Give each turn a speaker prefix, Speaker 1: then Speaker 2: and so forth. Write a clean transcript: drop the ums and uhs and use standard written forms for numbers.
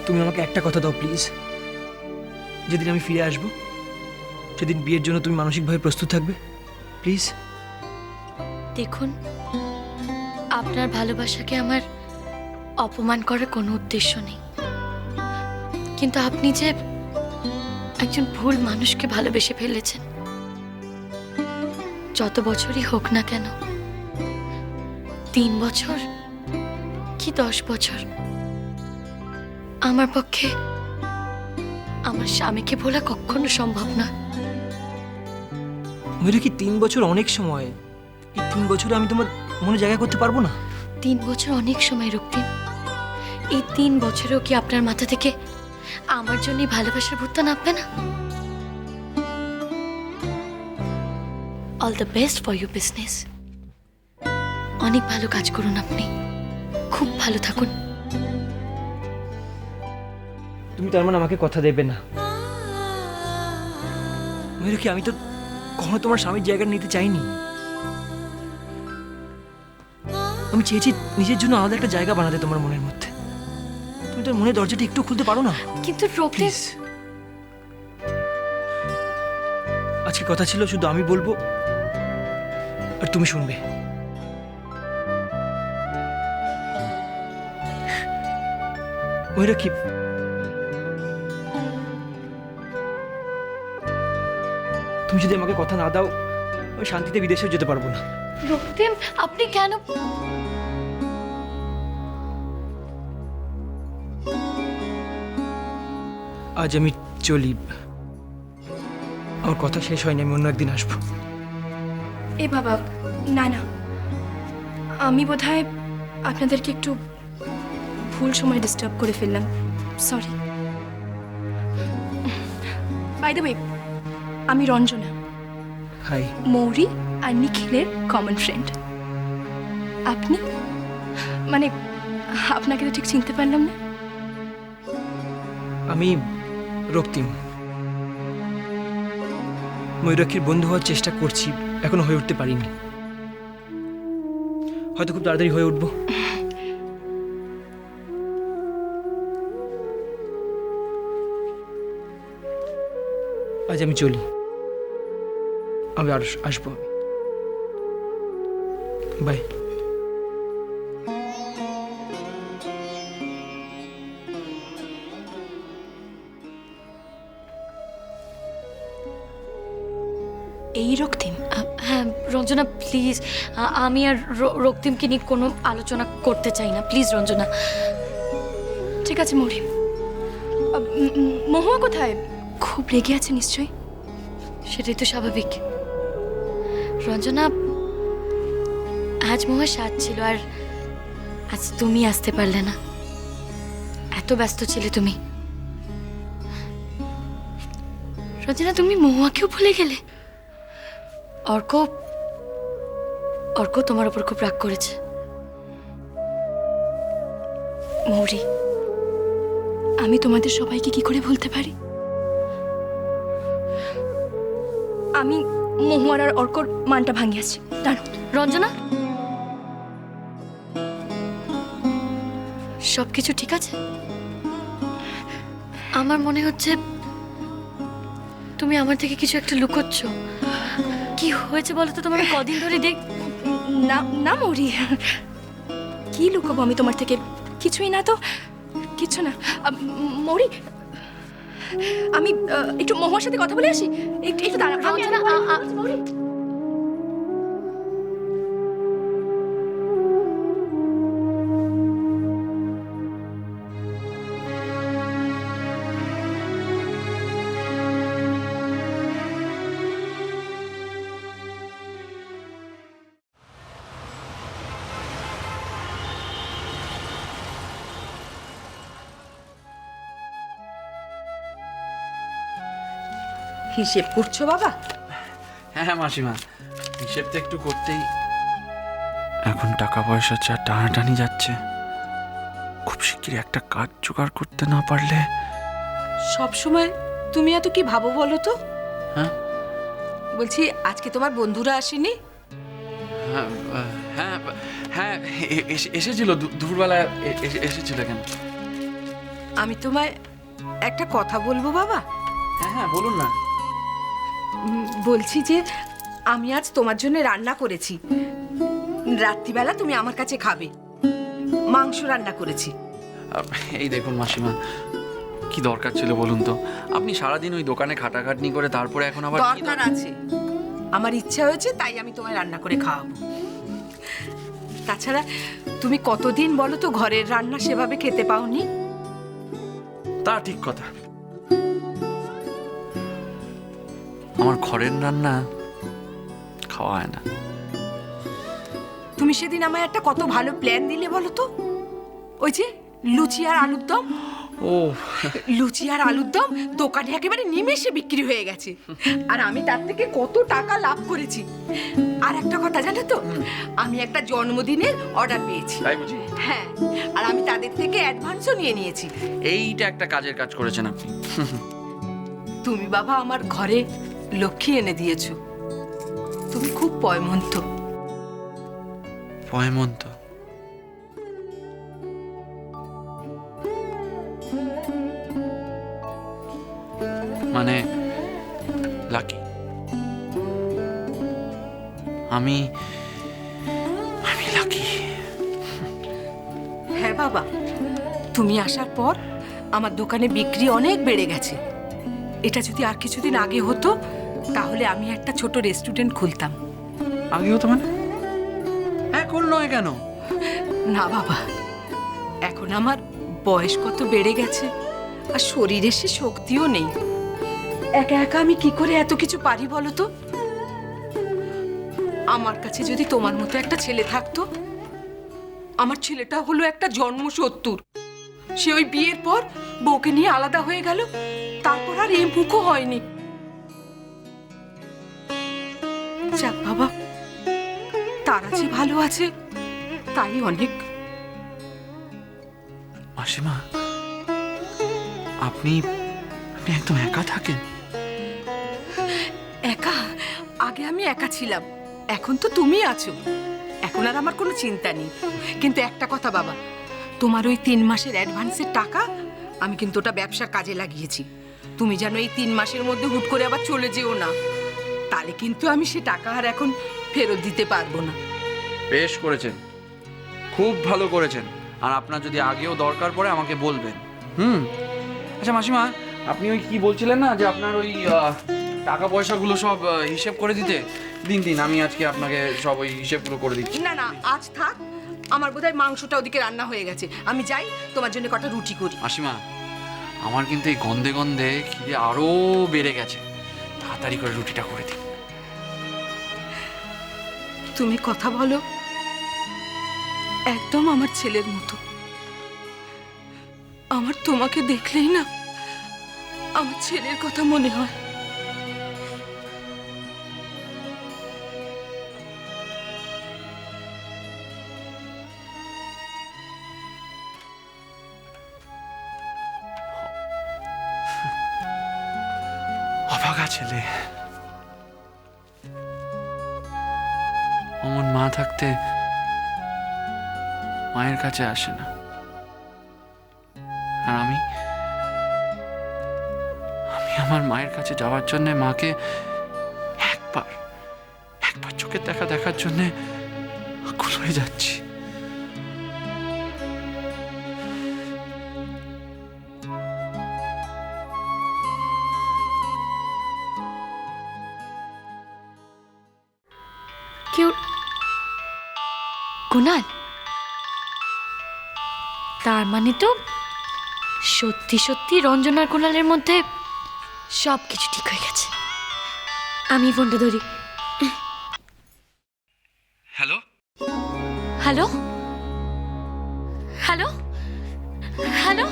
Speaker 1: তুমি আমাকে একটা কথা দাও প্লিজ, যেদিন আমি ফিরে আসবো সেদিন বিয়ের জন্য তুমি মানসিকভাবে প্রস্তুত থাকবে, প্লিজ।
Speaker 2: দেখুন, আপনার ভালোবাসাকে আমার অপমান করার কোনো উদ্দেশ্য নেই, কিন্তু আপনি যে একজন ভুল মানুষকে ভালোবেসে ফেলেছেন, যত বছরই হোক না কেন, 3 বছর কি 10 বছর, আমার পক্ষে আমার স্বামীকে ভোলা কখনো সম্ভব না।
Speaker 1: মেয়েরা কি 3 বছর অনেক সময়? এই 3 বছরে আমি তোমার মনে জায়গা করতে পারবো না?
Speaker 2: 3 বছর অনেক সময় রক্তিম। এই 3 বছরেও কি আপনার মাথা থেকে আমার জন্য ভালোবাসার ভূতটা নামবে না? All the best for your business. অনেক ভালো কাজ করুন আপনি, খুব ভালো থাকুন।
Speaker 1: তুমি তার মানে আমাকে কথা দেবে না? মেয়েরা কি আমি তো কখনো তোমার স্বামীর জায়গা নিতে চাইনি। আমি চেয়েছি নিজের জন্য আলাদা একটা জায়গা বানাতে তোমার মনের মধ্যে। তুমি তার মনের দরজাটা একটু খুলতে পারো না?
Speaker 2: কিন্তু রক্তিম,
Speaker 1: প্লিজ। আজকে কথা ছিল শুধু আমি বলবো আর তুমি শুনবে। ওইরা কি, তুমি যদি আমাকে কথা না দাও আমি শান্তিতে বিদেশেও যেতে পারবো না।
Speaker 2: রক্তিম, আপনি কেন?
Speaker 1: আজ আমি চলি, আমার কথা শেষ হয়নি, আমি অন্য একদিন আসবো।
Speaker 3: এ বাবা, না না, আমি বোধহয় আপনাদেরকে একটু ভুল সময় ডিস্টার্ব করে ফেললাম, সরি। বাই দ্য ওয়ে, আমি রঞ্জনা,
Speaker 1: হাই।
Speaker 3: মৌরি আর নিখিলের কমন ফ্রেন্ড। আপনি? মানে আপনাকে তো ঠিক চিনতে পারলাম না।
Speaker 1: আমি রক্তিম, ময়ূরাক্ষীর বন্ধু হওয়ার চেষ্টা করছি, এখনো হয়ে উঠতে পারিনি, হয়তো খুব তাড়াতাড়ি হয়ে উঠবো। আজ আমি চলি, আমি আর আসবো। বাই।
Speaker 3: এই রক্তিম?
Speaker 2: হ্যাঁ রঞ্জনা, প্লিজ, আমি আর রক্তিমকে নিয়ে কোনো আলোচনা করতে চাই না, প্লিজ রঞ্জনা।
Speaker 3: ঠিক আছে মৌরি। মহুয়া কোথায়? খুব রেগে আছে নিশ্চয়ই।
Speaker 2: সেটাই তো স্বাভাবিক। রঞ্জনা, আজ মহুয়া সাথ ছিল আর আজ তুমি আসতে পারলে না, এত ব্যস্ত ছিলে তুমি। রঞ্জনা, তুমি মহুয়াকেও ভুলে গেলে? অর্ক অর্ক তোমার উপর খুব রাগ করেছে।
Speaker 3: মৌরি, আমি তোমাদের সবাইকে কি করে ভুলতে পারি? আমি মহুয়ার আর অর্কর মানটা ভাঙিয়েছি। দাঁড়ো।
Speaker 2: রঞ্জনা, সবকিছু ঠিক আছে? আমার মনে হচ্ছে তুমি আমার থেকে কিছু একটা লুকোচ্ছ। কি হয়েছে বলো তো তোমার? কদিন ধরে
Speaker 3: না না মৌরি, কি লুকাবো আমি তোমার থেকে? কিছুই না তো, কিছু না। মৌরি, আমি একটু মহুয়ার সাথে কথা বলে আসি। একটু দাঁড়া
Speaker 2: রঞ্জনা,
Speaker 3: মৌরি।
Speaker 4: হিসেব করছো বাবা?
Speaker 5: হ্যাঁ মাসিমা, হিসেব তো একটু করতেই। এখন টাকা পয়সা যা টানাটানি যাচ্ছে, খুব শিগগিরই একটা কাজ জোগাড় করতে না পারলে।
Speaker 4: সব সময় তুমি এত কি ভাবো বলো তো?
Speaker 5: হ্যাঁ
Speaker 4: বলছি, আজকে তোমার বন্ধুরা আসেনি?
Speaker 5: হ্যাঁ হ্যাঁ হ্যাঁ, এসেছিল দুপুরবেলা, এসেছিল কেন?
Speaker 4: আমি তোমায় একটা কথা বলবো বাবা।
Speaker 5: হ্যাঁ হ্যাঁ বলুন না।
Speaker 4: বলছি যে আমি আজ তোমার জন্য রান্না করেছি, রাত্রিবেলা তুমি আমার কাছে খাবে। মাংস রান্না করেছি।
Speaker 5: এই দেখুন মাসিমা, কি দরকার ছিল বলুন তো? আপনি সারাদিন ওই দোকানে খাটাখাটনি করে তারপরে এখন আবার কি
Speaker 4: দরকার আছে, আমার ইচ্ছা হয়েছে তাই আমি তোমায় রান্না করে খাওয়াবো। তাছাড়া তুমি কতদিন বলো তো ঘরের রান্না সেভাবে খেতে পাওনি?
Speaker 5: তা ঠিক কথা। আমার ঘরের রান্না খাওয়া হয় না।
Speaker 4: তুমি সেদিন আমায় একটা কত ভালো প্ল্যান দিলে বলো তো, ওই যে লুচি আর আলুর দম।
Speaker 5: ও
Speaker 4: লুচি আর আলুর দম দোকানে একেবারে নিমেষে বিক্রি হয়ে গেছে, আর আমি তার থেকে কত টাকা লাভ করেছি। আর একটা কথা জানো তো, আমি একটা জন্মদিনের অর্ডার পেয়েছি।
Speaker 5: তাই বুঝি?
Speaker 4: হ্যাঁ, আর আমি তাদের থেকে অ্যাডভান্সও নিয়ে নিয়েছি।
Speaker 5: এইটা একটা কাজের কাজ করেছেন আপনি।
Speaker 4: তুমি বাবা আমার ঘরে লক্ষ্মী এনে দিয়েছো। তুমি খুব পয়মন্ত।
Speaker 5: পয়মন্ত? মানে লাকি? আমি লাকি?
Speaker 4: হ্যাঁ বাবা, তুমি আসার পর আমার দোকানে বিক্রি অনেক বেড়ে গেছে। এটা যদি আর কিছুদিন আগে হতো তাহলে আমি একটা ছোট রেস্টুরেন্ট খুলতাম।
Speaker 5: আগে হতো মানে? এখন নয় কেন?
Speaker 4: না বাবা, এখন আমার বয়স কত বেড়ে গেছে, আর শরীরে সে শক্তিও নেই। একা একা আমি কি করে এত কিছু পারি বলো তো? আমার কাছে যদি তোমার মতো একটা ছেলে থাকতো। আমার ছেলেটা হলো একটা জন্মশত্রুর। সে ওই বিয়ের পর বউকে নিয়ে আলাদা হয়ে গেল, তারপর আর এ মুখও হয়নি। যাক বাবা, তারা যে ভালো আছে তাই অনেক।
Speaker 5: মাসিমা, আপনি একদম একা থাকেন?
Speaker 4: একা? আগে আমি একা ছিলাম, এখন তো তুমি আছো। এখন আর আমার কোনো চিন্তা নেই। কিন্তু একটা কথা বাবা, তোমার ওই 3 মাসের অ্যাডভান্সের টাকা আমি কিন্তু ওটা ব্যবসার কাজে লাগিয়েছি। তুমি যেন এই 3 মাসের মধ্যে হুট করে আবার চলে যেও না, তাহলে কিন্তু আমি সে টাকা আর এখন ফেরত দিতে পারবো না।
Speaker 5: বেশ করেছেন, খুব ভালো করেছেন। আর আপনার যদি আগেও দরকার পড়ে আমাকে বলবেন। আচ্ছা মাসিমা, আপনি ওই কি বলছিলেন না যে আপনার ওই টাকা পয়সাগুলো সব হিসেব করে দিতে? দিন আমি আজকে আপনাকে সব ওই হিসেবগুলো করে দিচ্ছি।
Speaker 4: না না, আজ থাক। আমার বোধহয় মাংসটা ওদিকে রান্না হয়ে গেছে, আমি যাই তোমার জন্য কটা রুটি করি।
Speaker 5: মাসিমা, আমার কিন্তু এই গন্ধে গন্ধে খিদে আরো বেড়ে গেছে। তাড়াতাড়ি করে রুটিটা করে দিন।
Speaker 4: তুমি কথা বলো একদম আমার ছেলের মতো। আমার তোমাকে দেখলেই না আমার ছেলের কথা মনে হয়।
Speaker 5: অভাগা ছেলে। অমন মা থাকতে মায়ের কাছে আসে না। আর আমি আমার মায়ের কাছে যাওয়ার জন্য মাকে একবার চোখের দেখা দেখার জন্য আকুল হয়ে যাচ্ছি।
Speaker 2: কেউ? কুনাল? তার মানে তো সত্যি সত্যি রঞ্জন আর কুনালের মধ্যে সব কিছু ঠিক হয়ে গেছে। আমি ফোনটা ধরি।
Speaker 5: Hello
Speaker 2: hello hello hello